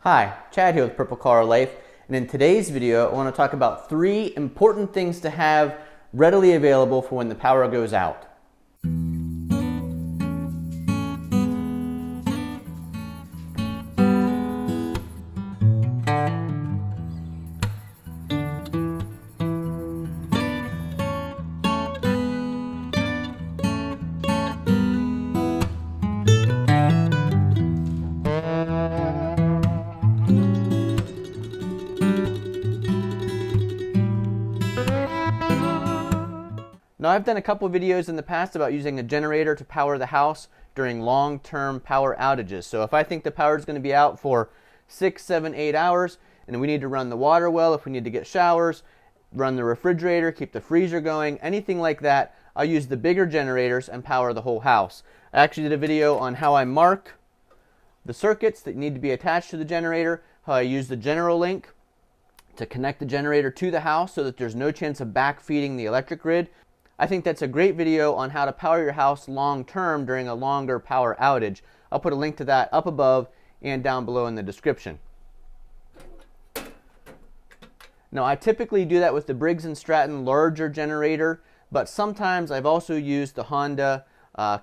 Hi, Chad here with Purple Collar Life, and in today's video I want to talk about 3 important things to have readily available for when the power goes out. Now, I've done a couple of videos in the past about using a generator to power the house during long-term power outages. So if I think the power is going to be out for 6, 7, 8 hours and we need to run the water well, if we need to get showers, run the refrigerator, keep the freezer going, anything like that, I'll use the bigger generators and power the whole house. I actually did a video on how I mark the circuits that need to be attached to the generator, how I use the general link to connect the generator to the house so that there's no chance of backfeeding the electric grid. I think that's a great video on how to power your house long term during a longer power outage. I'll put a link to that up above and down below in the description. Now, I typically do that with the Briggs & Stratton larger generator, but sometimes I've also used the Honda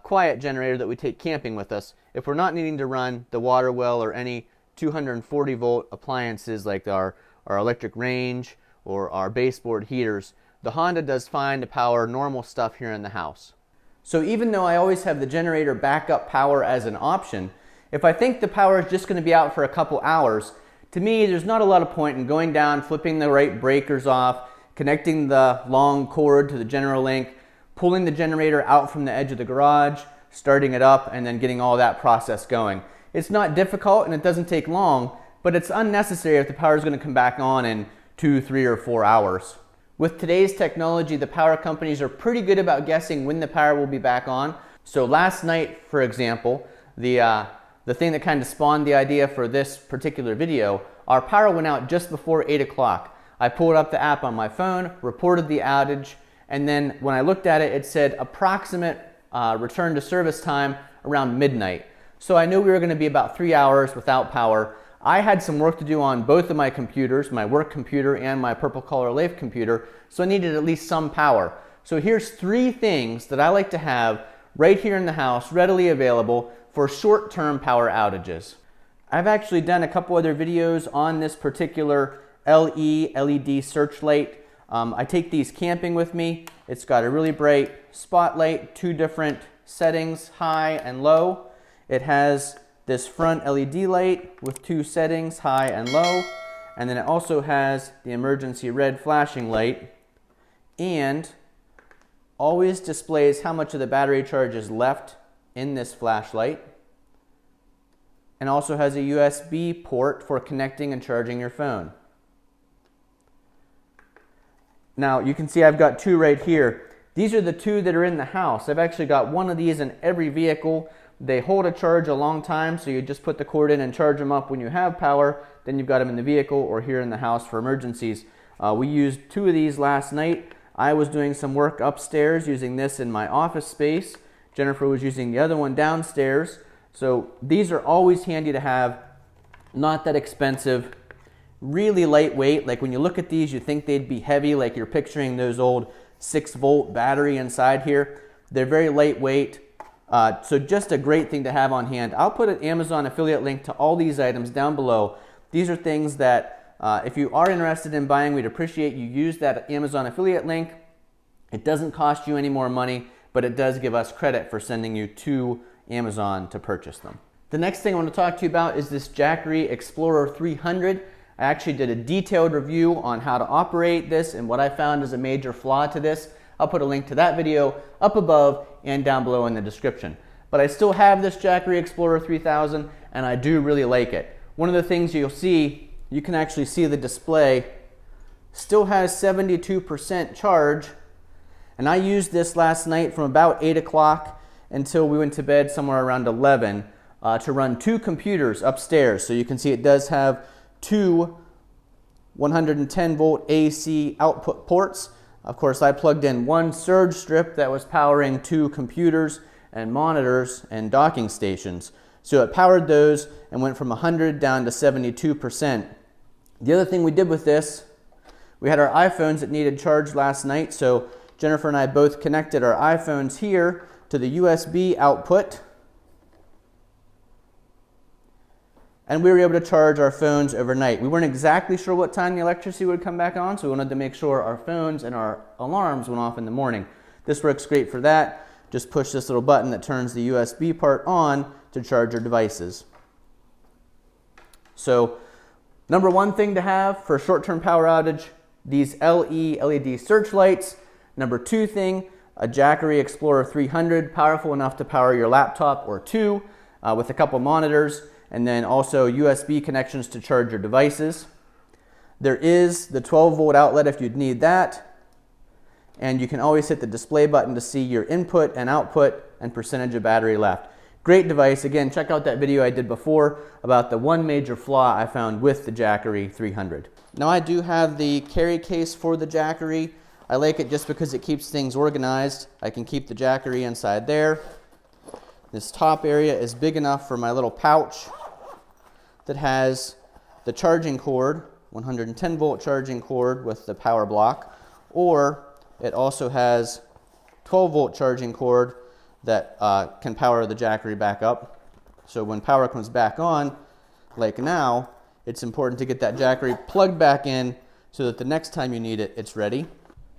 quiet generator that we take camping with us if we're not needing to run the water well or any 240 volt appliances like our electric range or our baseboard heaters. The Honda does fine to power normal stuff here in the house. So even though I always have the generator backup power as an option, if I think the power is just going to be out for a couple hours, to me there's not a lot of point in going down, flipping the right breakers off, connecting the long cord to the general link, pulling the generator out from the edge of the garage, starting it up, and then getting all that process going. It's not difficult and it doesn't take long, but it's unnecessary if the power is going to come back on in 2, 3, or 4 hours. With today's technology, the power companies are pretty good about guessing when the power will be back on. So last night, for example, the thing that kind of spawned the idea for this particular video, our power went out just before 8 o'clock. I pulled up the app on my phone, reported the outage, and then when I looked at it, it said approximate return to service time around midnight. So I knew we were going to be about 3 hours without power. I had some work to do on both of my computers, my work computer and my Purple Collar Life computer, so I needed at least some power. So here's 3 things that I like to have right here in the house, readily available for short-term power outages. I've actually done a couple other videos on this particular LED searchlight. I take these camping with me. It's got a really bright spotlight, 2 different settings, high and low. It has this front LED light with 2 settings, high and low, and then it also has the emergency red flashing light, and always displays how much of the battery charge is left in this flashlight, and also has a USB port for connecting and charging your phone. Now you can see I've got 2 right here. These are the 2 that are in the house. I've actually got one of these in every vehicle. They hold a charge a long time, so you just put the cord in and charge them up when you have power. Then you've got them in the vehicle or here in the house for emergencies. We used 2 of these last night. I was doing some work upstairs using this in my office space. Jennifer was using the other one downstairs. So these are always handy to have, not that expensive, really lightweight. Like when you look at these, you think they'd be heavy, like you're picturing those old 6-volt battery inside here. They're very lightweight. So just a great thing to have on hand. I'll put an Amazon affiliate link to all these items down below. These are things that if you are interested in buying, we'd appreciate you use that Amazon affiliate link. It doesn't cost you any more money, but it does give us credit for sending you to Amazon to purchase them. The next thing I want to talk to you about is this Jackery Explorer 300. I actually did a detailed review on how to operate this and what I found is a major flaw to this. I'll put a link to that video up above and down below in the description. But I still have this Jackery Explorer 3000 and I do really like it. One of the things you'll see, you can actually see the display, still has 72% charge, and I used this last night from about 8 o'clock until we went to bed somewhere around 11 to run 2 computers upstairs. So you can see it does have 2 110 volt AC output ports. Of course, I plugged in 1 surge strip that was powering 2 computers and monitors and docking stations. So it powered those and went from 100 down to 72%. The other thing we did with this, we had our iPhones that needed charge last night, so Jennifer and I both connected our iPhones here to the USB output, and we were able to charge our phones overnight. We weren't exactly sure what time the electricity would come back on, so we wanted to make sure our phones and our alarms went off in the morning. This works great for that. Just push this little button that turns the USB part on to charge your devices. So, number one thing to have for a short-term power outage, these LED searchlights. Number two thing, a Jackery Explorer 300, powerful enough to power your laptop or two, with a couple monitors, and then also USB connections to charge your devices. There is the 12-volt outlet if you'd need that, and you can always hit the display button to see your input and output and percentage of battery left. Great device. Again, check out that video I did before about the one major flaw I found with the Jackery 300. Now I do have the carry case for the Jackery. I like it just because it keeps things organized. I can keep the Jackery inside there. This top area is big enough for my little pouch that has the charging cord, 110 volt charging cord with the power block, or it also has 12 volt charging cord that can power the Jackery back up. So when power comes back on, like now, it's important to get that Jackery plugged back in so that the next time you need it, it's ready.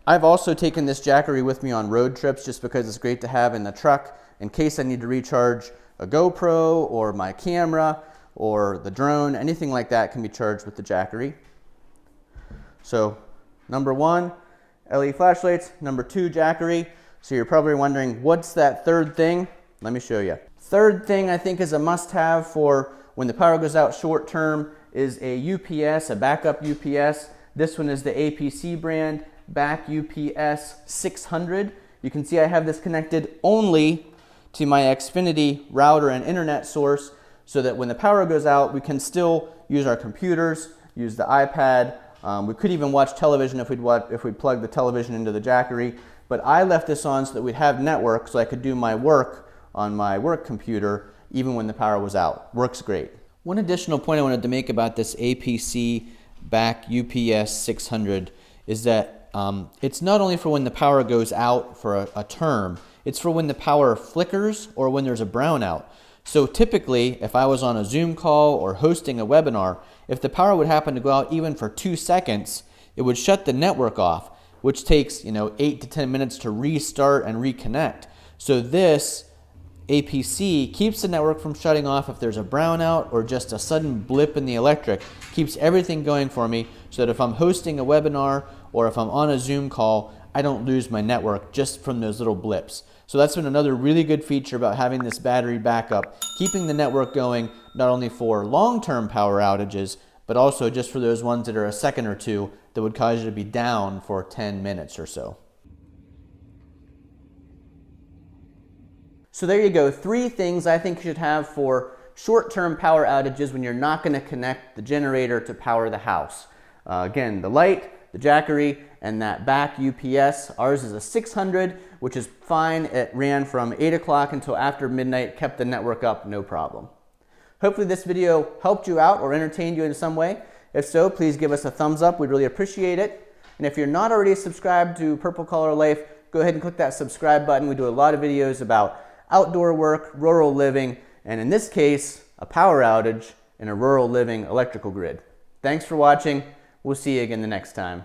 I've also taken this Jackery with me on road trips just because it's great to have in the truck in case I need to recharge a GoPro or my camera or the drone. Anything like that can be charged with the Jackery. So number one, LED flashlights. Number two, Jackery. So you're probably wondering, what's that third thing? Let me show you. Third thing I think is a must-have for when the power goes out short term is a UPS, a backup UPS. This one is the APC brand, back UPS-600. You can see I have this connected only to my Xfinity router and internet source so that when the power goes out, we can still use our computers, use the iPad. We could even watch television if we'd plug the television into the Jackery. But I left this on so that we'd have network so I could do my work on my work computer even when the power was out. Works great. One additional point I wanted to make about this APC back UPS-600 is that it's not only for when the power goes out for a term, it's for when the power flickers or when there's a brownout. So typically, if I was on a Zoom call or hosting a webinar, if the power would happen to go out even for 2 seconds, it would shut the network off, which takes 8 to 10 minutes to restart and reconnect. So this APC keeps the network from shutting off if there's a brownout or just a sudden blip in the electric, keeps everything going for me so that if I'm hosting a webinar or if I'm on a Zoom call, I don't lose my network just from those little blips. So that's been another really good feature about having this battery backup, keeping the network going not only for long-term power outages, but also just for those ones that are a second or two that would cause you to be down for 10 minutes or so. So there you go, 3 things I think you should have for short-term power outages when you're not going to connect the generator to power the house. Again, the light, the Jackery, and that back UPS. Ours is a 600, which is fine. It ran from 8 o'clock until after midnight, kept the network up, no problem. Hopefully this video helped you out or entertained you in some way. If so, please give us a thumbs up. We'd really appreciate it. And if you're not already subscribed to Purple Collar Life, go ahead and click that subscribe button. We do a lot of videos about outdoor work, rural living, and in this case, a power outage in a rural living electrical grid. Thanks for watching. We'll see you again the next time.